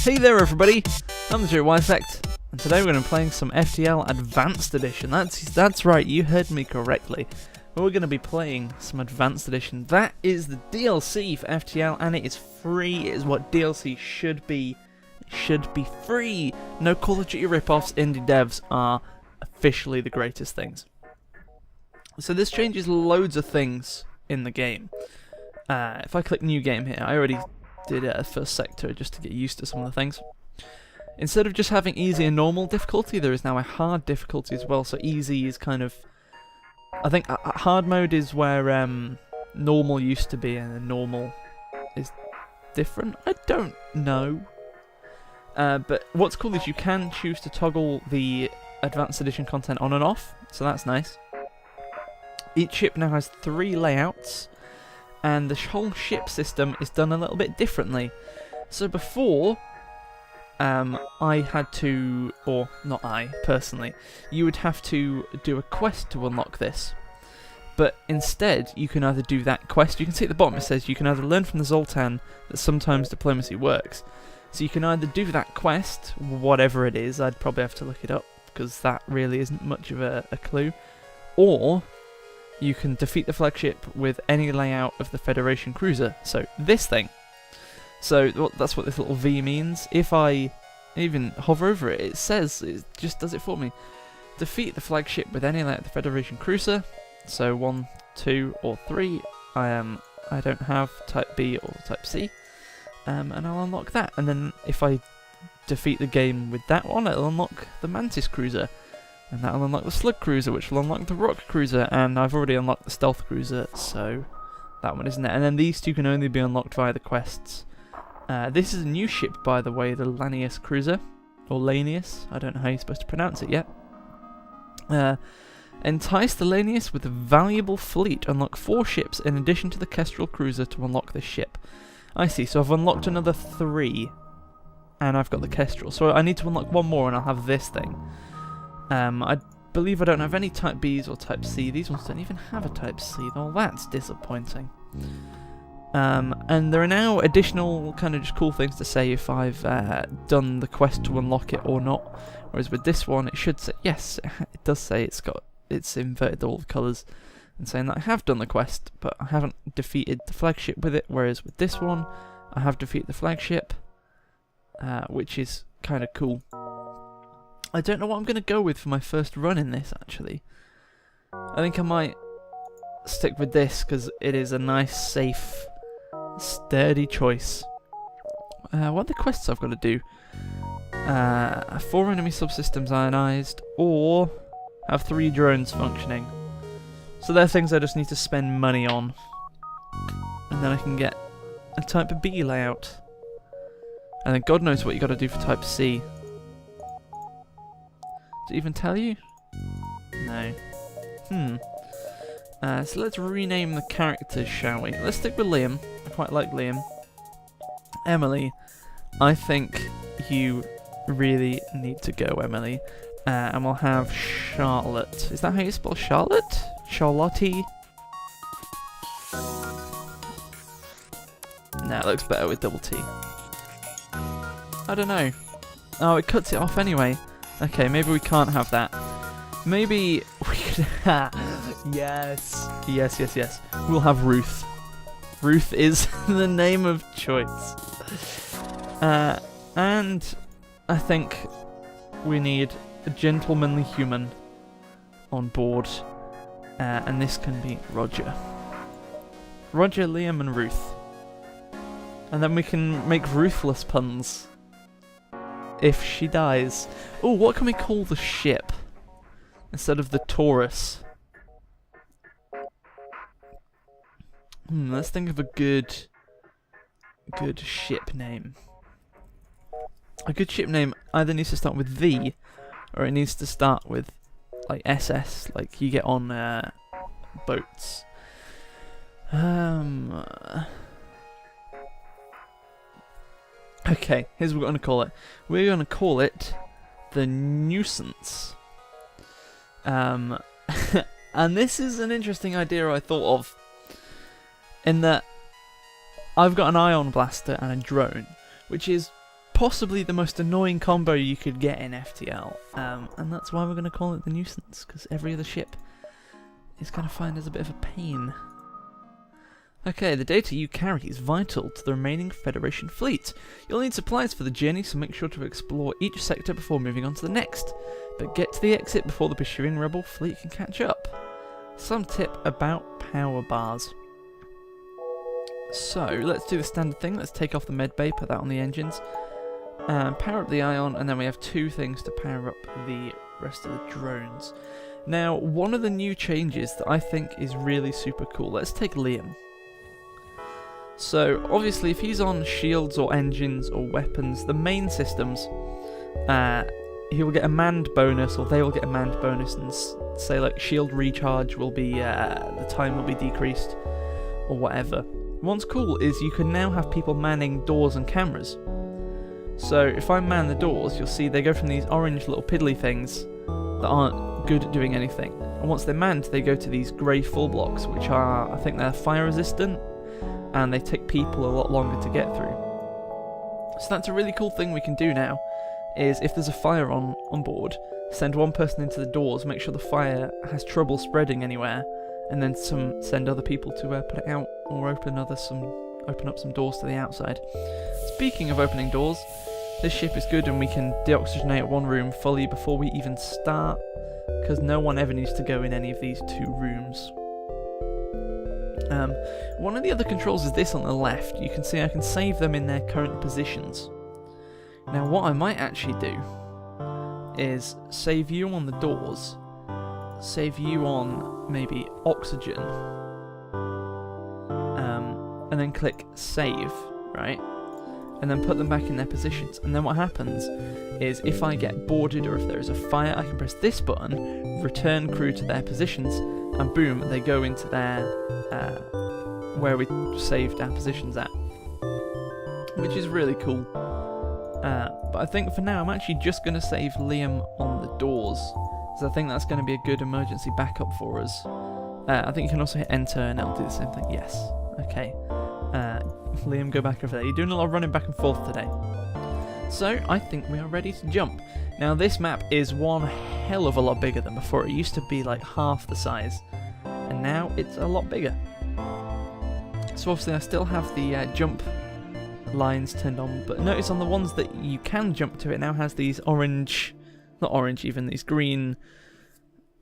Hey there everybody, I'm theJYeffect, and today we're going to be playing some FTL Advanced Edition. That's right, you heard me correctly. We're going to be playing some Advanced Edition. That is the DLC for FTL, and it is free. It is what DLC should be. It should be free. No Call of Duty ripoffs. Indie devs are officially the greatest things. So this changes loads of things in the game. If I click New Game here, I already did it at first sector just to get used to some of the things. Instead of just having easy and normal difficulty, there is now a hard difficulty as well. So easy is kind of, I think hard mode is where normal used to be, and then normal is different. I don't know. But what's cool is you can choose to toggle the Advanced Edition content on and off, so that's nice. Each ship now has 3 layouts, and the whole ship system is done a little bit differently. So before, I had to, or not I, personally, you would have to do a quest to unlock this. But instead, you can either do that quest, you can see at the bottom it says you can either learn from the Zoltan that sometimes diplomacy works. So you can either do that quest, whatever it is, I'd probably have to look it up, because that really isn't much of a clue, or you can defeat the flagship with any layout of the Federation cruiser. So this thing. So that's what this little V means. If I even hover over it, it says, it just does it for me. Defeat the flagship with any layout of the Federation cruiser. So 1, 2, or 3. I don't have Type B or Type C. And I'll unlock that. And then if I defeat the game with that one, it'll unlock the Mantis cruiser. And that'll unlock the Slug cruiser, which will unlock the Rock cruiser. And I've already unlocked the Stealth cruiser, so that one isn't it. And then these two can only be unlocked via the quests. This is a new ship, by the way, the Lanius cruiser. Or Lanius, I don't know how you're supposed to pronounce it yet. Entice the Lanius with a valuable fleet. Unlock 4 ships in addition to the Kestrel cruiser to unlock this ship. I see, so I've unlocked another 3. And I've got the Kestrel. So I need to unlock 1 more and I'll have this thing. I believe I don't have any Type Bs or Type C. These ones don't even have a Type C. Oh, that's disappointing. And there are now additional kind of just cool things to say if I've done the quest to unlock it or not. Whereas with this one, it should say, yes, it does say it's inverted all the colours and saying that I have done the quest, but I haven't defeated the flagship with it. Whereas with this one, I have defeated the flagship, which is kind of cool. I don't know what I'm going to go with for my first run in this, actually. I think I might stick with this, because it is a nice, safe, sturdy choice. What are the quests I've got to do? 4 enemy subsystems ionized, or have 3 drones functioning. So they're things I just need to spend money on. And then I can get a Type B layout. And then God knows what you got to do for Type C. Does it even tell you? No. So let's rename the characters, shall we? Let's stick with Liam. I quite like Liam. Emily, I think you really need to go, Emily. And we'll have Charlotte. Is that how you spell Charlotte? Charlotte? No, it looks better with double T. I don't know. Oh, it cuts it off anyway. Okay, maybe we can't have that. Maybe we could. Yes. Yes. We'll have Ruth. Ruth is the name of choice. And I think we need a gentlemanly human on board. And this can be Roger. Roger, Liam, and Ruth. And then we can make ruthless puns. If she dies. Oh, what can we call the ship? Instead of the Taurus. Let's think of a good ship name. A good ship name either needs to start with V, or it needs to start with, like, SS, like you get on boats. Okay, here's what we're going to call it. We're going to call it the Nuisance. And this is an interesting idea I thought of, in that I've got an ion blaster and a drone, which is possibly the most annoying combo you could get in FTL, and that's why we're going to call it the Nuisance, because every other ship is going to find us a bit of a pain. Okay, the data you carry is vital to the remaining Federation fleet. You'll need supplies for the journey, so make sure to explore each sector before moving on to the next. But get to the exit before the pursuing rebel fleet can catch up. Some tip about power bars. So, let's do the standard thing. Let's take off the med bay, put that on the engines. Power up the ion, and then we have 2 things to power up the rest of the drones. Now, one of the new changes that I think is really super cool. Let's take Liam. So, obviously, if he's on shields or engines or weapons, the main systems, he will get a manned bonus, or they will get a manned bonus, and say, like, shield recharge will be, the time will be decreased, or whatever. What's cool is you can now have people manning doors and cameras. So, if I man the doors, you'll see they go from these orange little piddly things that aren't good at doing anything. And once they're manned, they go to these grey full blocks, which are, I think they're fire resistant, and they take people a lot longer to get through. So that's a really cool thing we can do now, is if there's a fire on board, send one person into the doors, make sure the fire has trouble spreading anywhere, and then send other people to put it out, or open up some doors to the outside. Speaking of opening doors, this ship is good and we can deoxygenate one room fully before we even start, because no one ever needs to go in any of these 2 rooms. One of the other controls is this on the left. You can see I can save them in their current positions. Now what I might actually do is save you on the doors, save you on maybe oxygen, and then click save, right? And then put them back in their positions. And then what happens is if I get boarded or if there is a fire, I can press this button, return crew to their positions, and boom, they go into their where we saved our positions at, which is really cool. But I think for now I'm actually just going to save Liam on the doors, because I think that's going to be a good emergency backup for us. I think you can also hit enter and it'll do the same thing. Yes. Okay. Liam, go back over there. You're doing a lot of running back and forth today. So, I think we are ready to jump. Now, this map is one hell of a lot bigger than before. It used to be like half the size, and now it's a lot bigger. So obviously I still have the jump lines turned on, but notice on the ones that you can jump to, it now has these orange, not orange even, these green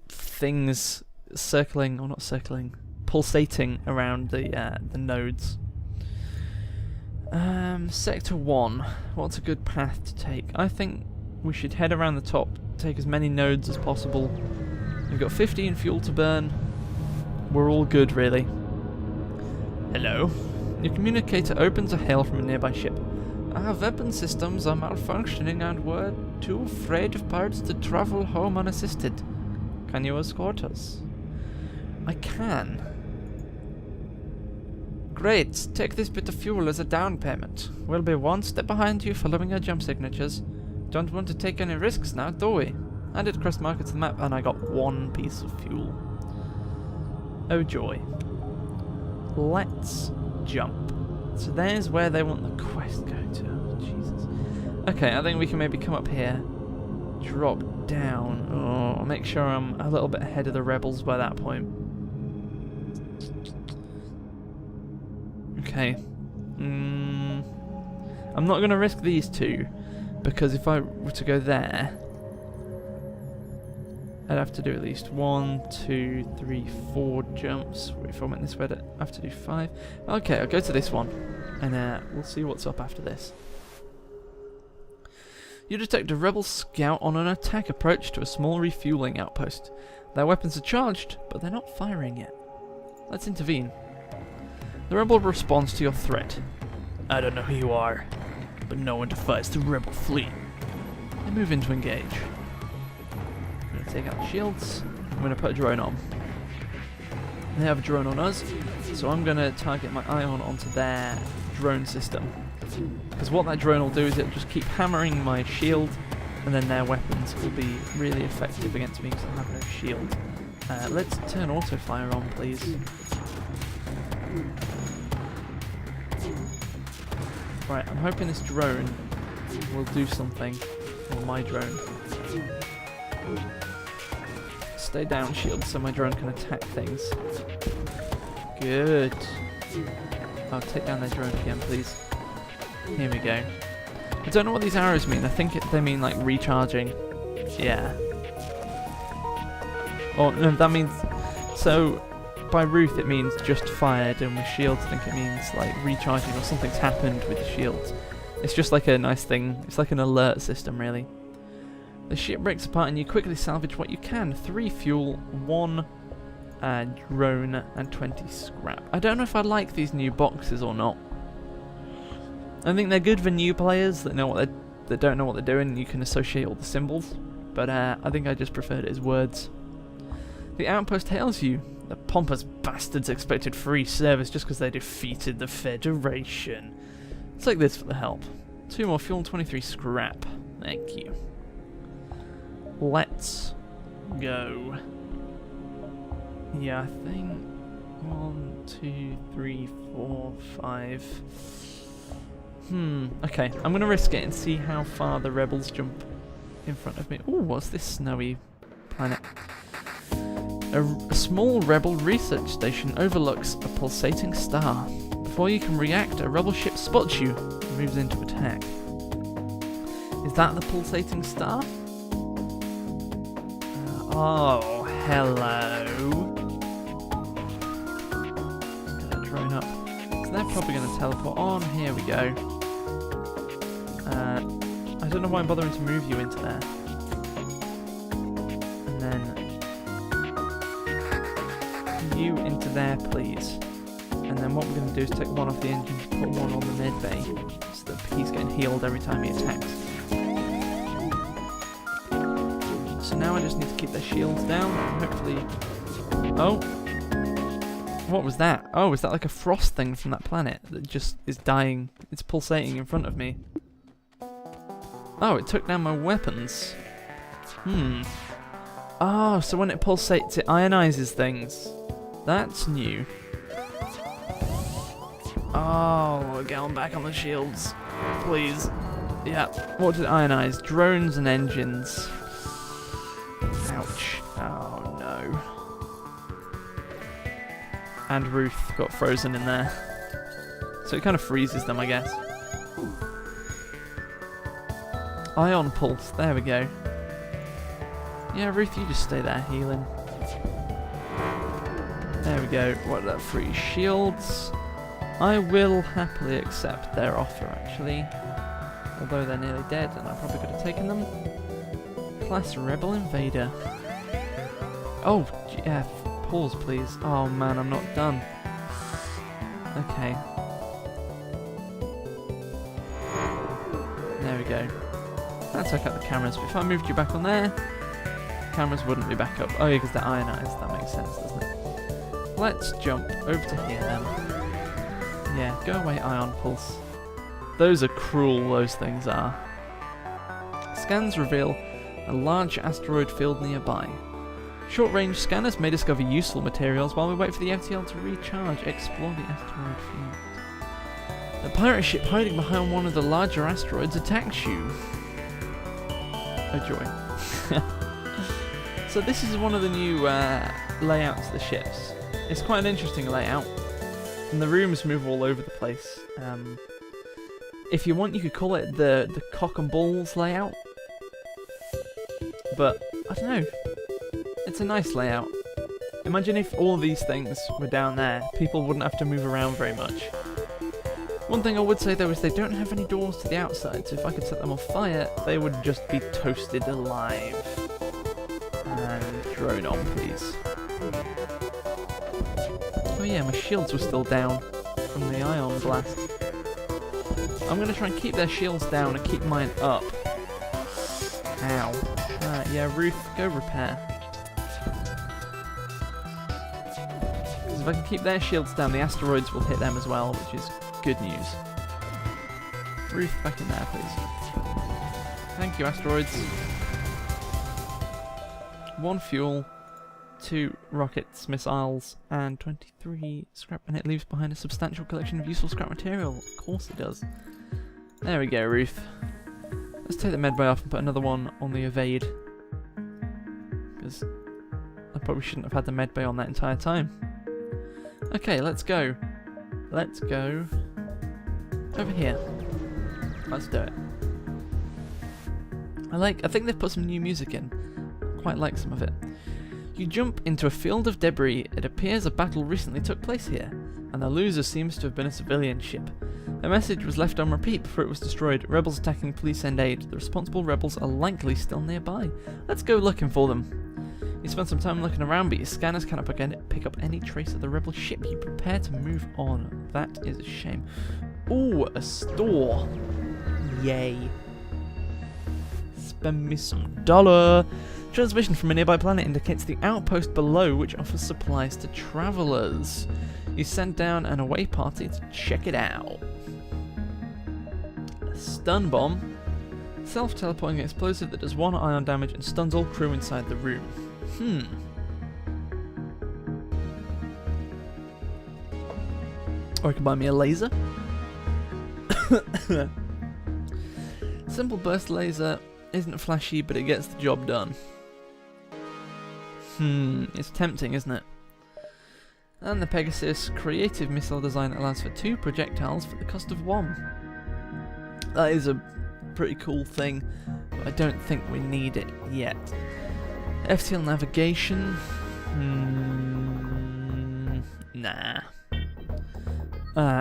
things circling, or not circling, pulsating around the nodes. Sector 1, what's a good path to take? I think we should head around the top, take as many nodes as possible. We've got 15 fuel to burn. We're all good, really. Hello. Your communicator opens a hail from a nearby ship. Our weapon systems are malfunctioning and we're too afraid of pirates to travel home unassisted. Can you escort us? I can. Great, take this bit of fuel as a down payment. We'll be one step behind you following our jump signatures. Don't want to take any risks now, do we? I did cross markets to the map and I got 1 piece of fuel. Oh joy. Let's jump. So there's where they want the quest going to. Oh, Jesus. Okay, I think we can maybe come up here. Drop down. Oh, make sure I'm a little bit ahead of the rebels by that point. Okay. I'm not going to risk these 2, because if I were to go there, I'd have to do at least 1, 2, 3, 4 jumps. If I went this way, I'd have to do 5. Okay, I'll go to this one, and we'll see what's up after this. You detect a rebel scout on an attack approach to a small refueling outpost. Their weapons are charged, but they're not firing yet. Let's intervene. The rebel responds to your threat. I don't know who you are, but no one defies the rebel fleet. They move in to engage. I'm going to take out the shields. I'm going to put a drone on. They have a drone on us, so I'm going to target my ion onto their drone system. Because what that drone will do is it'll just keep hammering my shield, and then their weapons will be really effective against me because I have no shield. Let's turn auto fire on, please. Right, I'm hoping this drone will do something for my drone. Stay down, shield, so my drone can attack things. Good. I'll take down their drone again, please. Here we go. I don't know what these arrows mean. I think they mean like recharging. Yeah. Or no, that means... So, by Ruth it means just fired, and with shields I think it means like recharging or something's happened with the shields. It's just like a nice thing. It's like an alert system, really. The ship breaks apart and you quickly salvage what you can. 3 fuel, 1 drone, and 20 scrap. I don't know if I like these new boxes or not. I think they're good for new players that don't know what they're doing and you can associate all the symbols. But I think I just preferred it as words. The outpost hails you. The pompous bastards expected free service just because they defeated the Federation. Take this for the help. 2 more fuel, 23 scrap. Thank you. Let's go. Yeah, I think 1, 2, 3, 4, 5. Okay, I'm gonna risk it and see how far the rebels jump in front of me. Ooh, what's this snowy planet? A small rebel research station overlooks a pulsating star. Before you can react, a rebel ship spots you and moves in to attack. Is that the pulsating star? Oh, hello. Get that drone up. So they're probably going to teleport on. Here we go. I don't know why I'm bothering to move you into there. And then you into there, please. And then what we're going to do is take one off the engine, put one on the mid bay, so that he's getting healed every time he attacks. So now I just need to keep their shields down, and hopefully... Oh! What was that? Oh, is that like a frost thing from that planet that just is dying? It's pulsating in front of me. Oh, it took down my weapons. Oh, so when it pulsates, it ionizes things. That's new. Oh, get on back on the shields, please. Yeah, what did it ionize? Drones and engines. Ouch. Oh no. And Ruth got frozen in there. So it kind of freezes them, I guess. Ion pulse, there we go. Yeah, Ruth, you just stay there healing. There we go. What are that? 3 shields. I will happily accept their offer, actually. Although they're nearly dead, and I probably could have taken them. Class Rebel Invader. Oh, yeah, pause, please. Oh man, I'm not done. Okay. There we go. That took out the cameras, but if I moved you back on there, cameras wouldn't be back up. Oh yeah, because they're ionized. That makes sense, doesn't it? Let's jump over to here then. Yeah, go away, Ion Pulse. Those are cruel, those things are. Scans reveal a large asteroid field nearby. Short-range scanners may discover useful materials while we wait for the FTL to recharge. Explore the asteroid field. A pirate ship hiding behind one of the larger asteroids attacks you. Oh joy. So this is one of the new layouts of the ships. It's quite an interesting layout. And the rooms move all over the place. If you want, you could call it the cock and balls layout. But, I don't know. It's a nice layout. Imagine if all these things were down there. People wouldn't have to move around very much. One thing I would say though is they don't have any doors to the outside, so if I could set them on fire, they would just be toasted alive. And drone on, please. Oh yeah, my shields were still down from the ion blast. I'm going to try and keep their shields down and keep mine up. Ow. Yeah, Ruth, go repair. Because if I can keep their shields down, the asteroids will hit them as well, which is good news. Ruth, back in there, please. Thank you, asteroids. 1 fuel, 2 rockets, missiles, and 23 scrap, and it leaves behind a substantial collection of useful scrap material. Of course it does. There we go, Ruth. Let's take the medbay off and put another one on the evade. Because I probably shouldn't have had the medbay on that entire time. Okay, let's go. Let's go over here. Let's do it. I think they've put some new music in. I quite like some of it. You jump into a field of debris. It appears a battle recently took place here, and the loser seems to have been a civilian ship. A message was left on repeat before it was destroyed. Rebels attacking, please send aid. The responsible rebels are likely still nearby. Let's go looking for them. You spend some time looking around, but your scanners cannot pick up any trace of the rebel ship. You prepare to move on. That is a shame. Ooh, a store. Yay. Spend me some dollar. Transmission from a nearby planet indicates the outpost below, which offers supplies to travelers. You send down an away party to check it out. A stun bomb. Self-teleporting explosive that does 1 ion damage and stuns all crew inside the room. Or I can buy me a laser. Simple burst laser isn't flashy, but it gets the job done. It's tempting, isn't it? And the Pegasus creative missile design allows for 2 projectiles for the cost of 1. That is a pretty cool thing, but I don't think we need it yet. FTL navigation. Nah.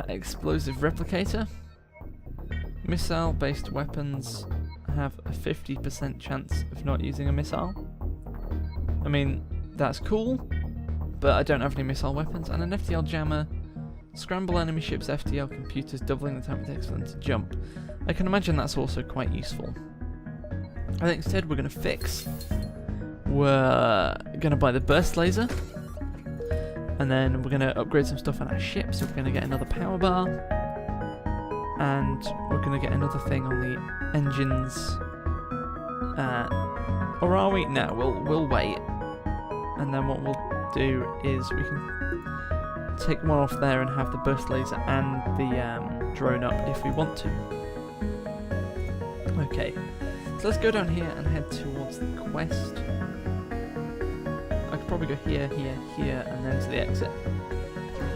Explosive replicator. Missile-based weapons have a 50% chance of not using a missile. I mean, that's cool, but I don't have any missile weapons. And an FTL jammer. Scramble enemy ships' FTL computers, doubling the time it takes for them to jump. I can imagine that's also quite useful. I think instead we're going to fix. We're going to buy the burst laser. And then we're going to upgrade some stuff on our ship. So we're going to get another power bar. And we're going to get another thing on the engines. Or are we? No, we'll wait. And then what we'll do is we can take one off there and have the burst laser and the drone up if we want to. Okay, so let's go down here and head towards the quest. I could probably go here, here, here, and then to the exit.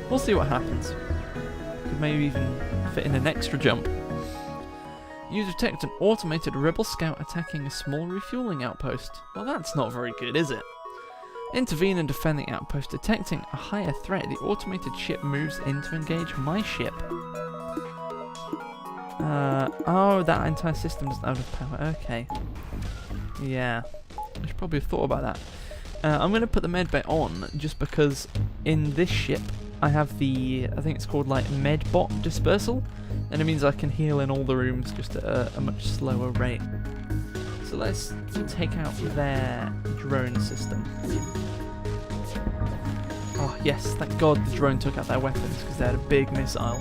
We'll see what happens. Could maybe even fit in an extra jump. You detect an automated rebel scout attacking a small refueling outpost. Well, that's not very good, is it? Intervene and defend the outpost. Detecting a higher threat, the automated ship moves in to engage my ship. Oh, that entire system is out of power. Okay. Yeah. I should probably have thought about that. I'm going to put the medbay on just because in this ship I have the, I think it's called like medbot dispersal, and it means I can heal in all the rooms just at a much slower rate. So let's take out their drone system. Oh yes, thank God the drone took out their weapons because they had a big missile.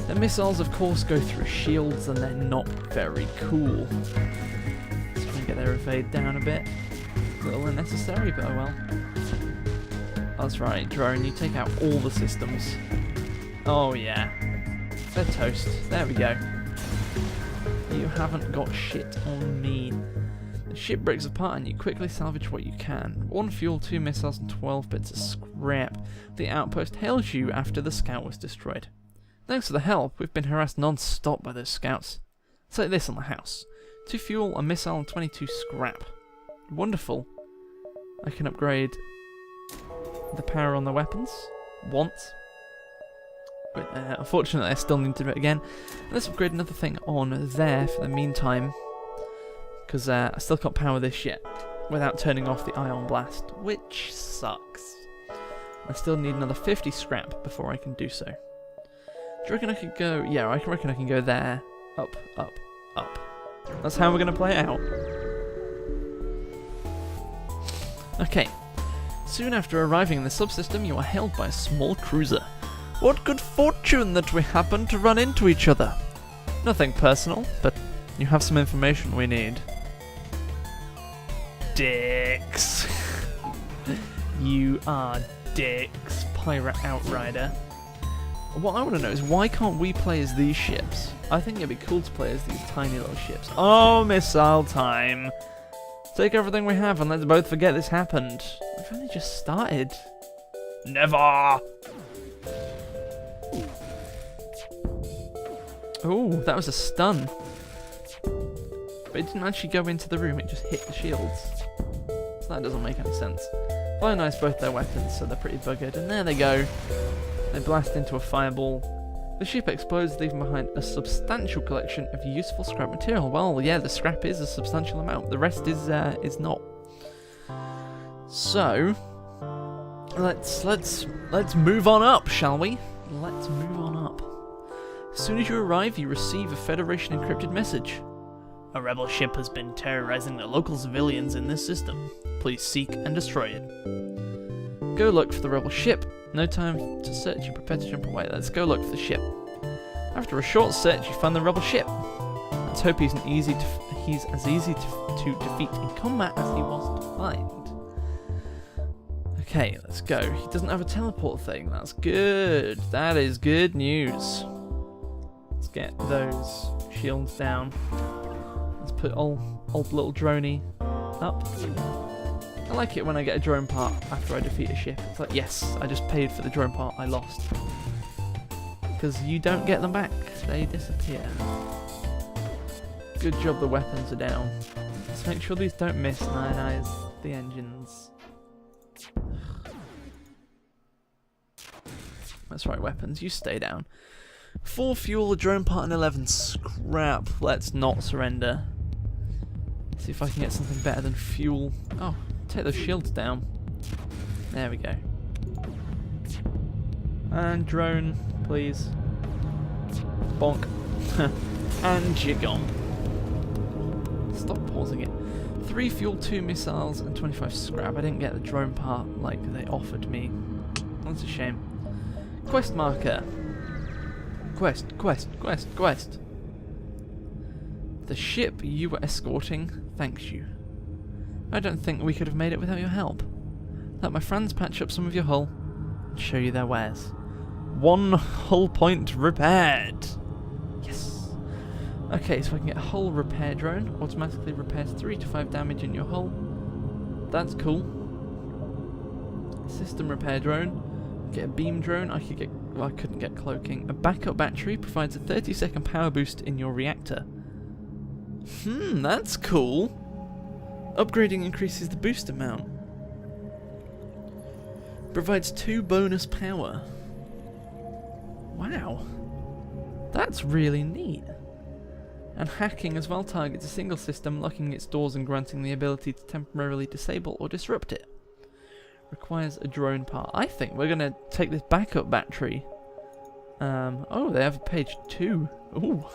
The missiles of course go through shields and they're not very cool. Let's try and get their evade down a bit. A little unnecessary, but oh well. That's right, drone, you take out all the systems. Oh yeah. They're toast. There we go. You haven't got shit on me. The ship breaks apart and you quickly salvage what you can. 1 fuel, 2 missiles and 12 bits of scrap. The outpost hails you after the scout was destroyed. Thanks for the help, we've been harassed non-stop by those scouts. Let's like this on the house. 2 fuel, a missile and 22 scrap. Wonderful. I can upgrade the power on the weapons once. But unfortunately I still need to do it again. Let's upgrade another thing on there for the meantime, because I still can't power this yet without turning off the ion blast, which sucks. I still need another 50 scrap before I can do so. Do you reckon I could go? Yeah, I reckon I can go there. Up, up, up. That's how we're going to play it out. Okay. Soon after arriving in the subsystem, you are hailed by a small cruiser. What good fortune that we happened to run into each other. Nothing personal, but you have some information we need. Dicks. You are dicks, pirate outrider. What I want to know is why can't we play as these ships? I think it'd be cool to play as these tiny little ships. Oh, missile time. Take everything we have and let's both forget this happened. We've only just started. Never! Oh, that was a stun. But it didn't actually go into the room, it just hit the shields. So that doesn't make any sense. Ionize both their weapons, so they're pretty buggered. And there they go. They blast into a fireball. The ship explodes, leaving behind a substantial collection of useful scrap material. Well, yeah, the scrap is a substantial amount. The rest is not. So, let's move on up, shall we? Let's move on up. As soon as you arrive, you receive a Federation encrypted message. A rebel ship has been terrorizing the local civilians in this system. Please seek and destroy it. Go look for the rebel ship. No time to search, you prepare to jump away. Let's go look for the ship. After a short search, you find the rebel ship. Let's hope he's as easy to defeat in combat as he was to find. Okay, let's go. He doesn't have a teleport thing. That's good. That is good news. Let's get those shields down. Let's put old little droney up. I like it when I get a drone part after I defeat a ship. It's like, yes, I just paid for the drone part I lost. Because you don't get them back. They disappear. Good job the weapons are down. Let's make sure these don't miss and ionize the engines. That's right, weapons, you stay down. 4 fuel, a drone part, and 11 scrap. Let's not surrender. See if I can get something better than fuel. Oh, take those shields down. There we go. And drone, please. Bonk. And you're gone. Stop pausing it. 3 fuel, 2 missiles, and 25 scrap. I didn't get the drone part like they offered me. That's a shame. Quest marker. Quest. The ship you were escorting thanks you. I don't think we could have made it without your help. Let my friends patch up some of your hull and show you their wares. 1 hull point repaired. Yes. Okay, so I can get a hull repair drone. Automatically repairs 3 to 5 damage in your hull. That's cool. System repair drone. Get a beam drone. I couldn't get cloaking. A backup battery provides a 30-second power boost in your reactor. That's cool. Upgrading increases the boost amount. Provides 2 bonus power. Wow. That's really neat. And hacking as well targets a single system, locking its doors and granting the ability to temporarily disable or disrupt it. Requires a drone part. I think we're going to take this backup battery. Oh, they have a page 2. Ooh.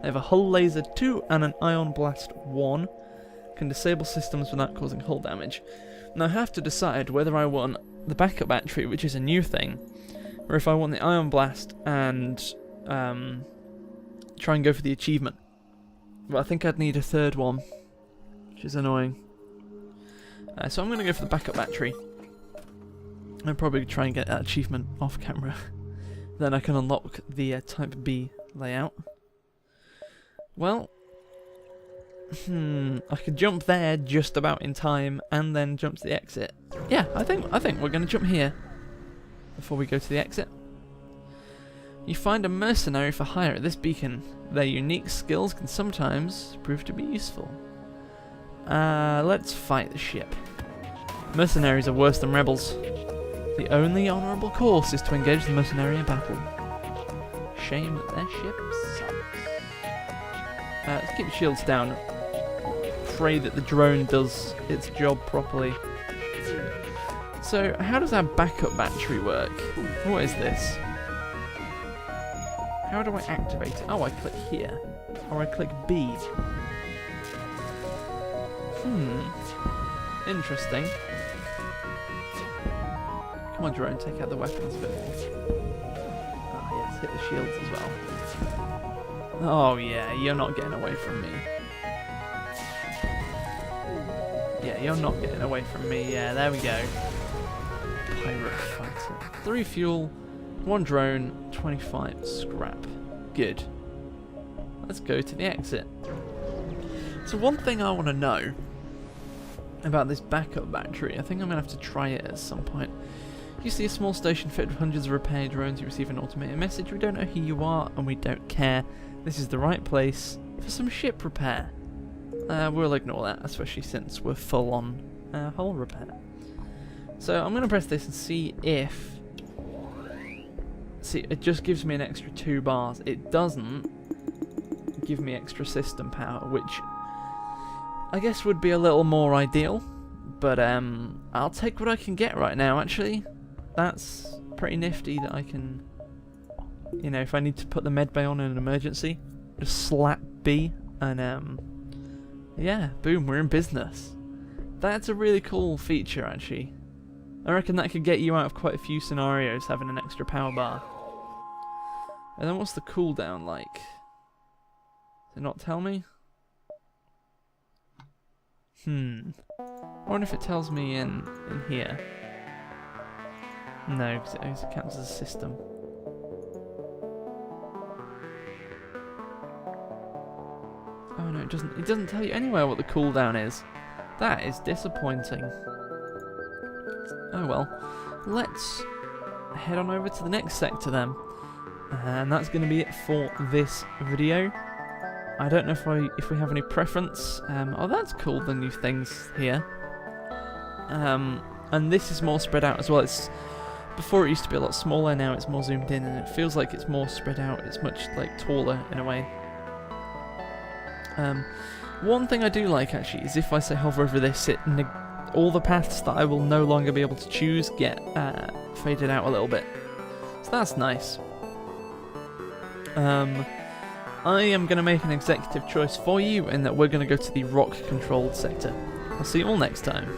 They have a hull laser 2 and an ion blast 1. Can disable systems without causing hull damage. Now I have to decide whether I want the backup battery, which is a new thing, or if I want the ion blast and try and go for the achievement. But I think I'd need a third one, which is annoying. So I'm going to go for the backup battery. I'll probably try and get that achievement off camera. Then I can unlock the Type B layout. Well, I could jump there just about in time and then jump to the exit. Yeah, I think we're going to jump here before we go to the exit. You find a mercenary for hire at this beacon. Their unique skills can sometimes prove to be useful. Let's fight the ship. Mercenaries are worse than rebels. The only honourable course is to engage the mercenary in battle. Shame that their ship sucks. Let's keep the shields down. Pray that the drone does its job properly. So, how does our backup battery work? What is this? How do I activate it? Oh, I click here. Or I click B. Interesting. Come on, drone, take out the weapons a bit more. Ah, yes, hit the shields as well. Oh, yeah, you're not getting away from me. Yeah, you're not getting away from me. Yeah, there we go. Pirate fighter. 3 fuel, 1 drone, 25 scrap. Good. Let's go to the exit. So one thing I want to know about this backup battery, I think I'm going to have to try it at some point. You see a small station fitted with hundreds of repair drones. You receive an automated message. We don't know who you are and we don't care. This is the right place for some ship repair. We'll ignore that, especially since we're full on hull repair. So I'm going to press this and see if... See, it just gives me an extra 2 bars. It doesn't give me extra system power, which I guess would be a little more ideal. But I'll take what I can get right now, actually. That's pretty nifty that I can... You know, if I need to put the medbay on in an emergency, just slap B and yeah, boom, we're in business. That's a really cool feature, actually. I reckon that could get you out of quite a few scenarios, having an extra power bar. And then what's the cooldown like? Does it not tell me? I wonder if it tells me in here. No, because it counts as a system. Oh no, it doesn't tell you anywhere what the cooldown is. That is disappointing. Oh well. Let's head on over to the next sector then. And that's going to be it for this video. I don't know if we have any preference. Oh, that's cool, the new things here. And this is more spread out as well. Before it used to be a lot smaller, now it's more zoomed in, and it feels like it's more spread out. It's much like taller in a way. One thing I do like actually is if I say hover over this, all the paths that I will no longer be able to choose get faded out a little bit. So that's nice. I am going to make an executive choice for you in that we're going to go to the rock-controlled sector. I'll see you all next time.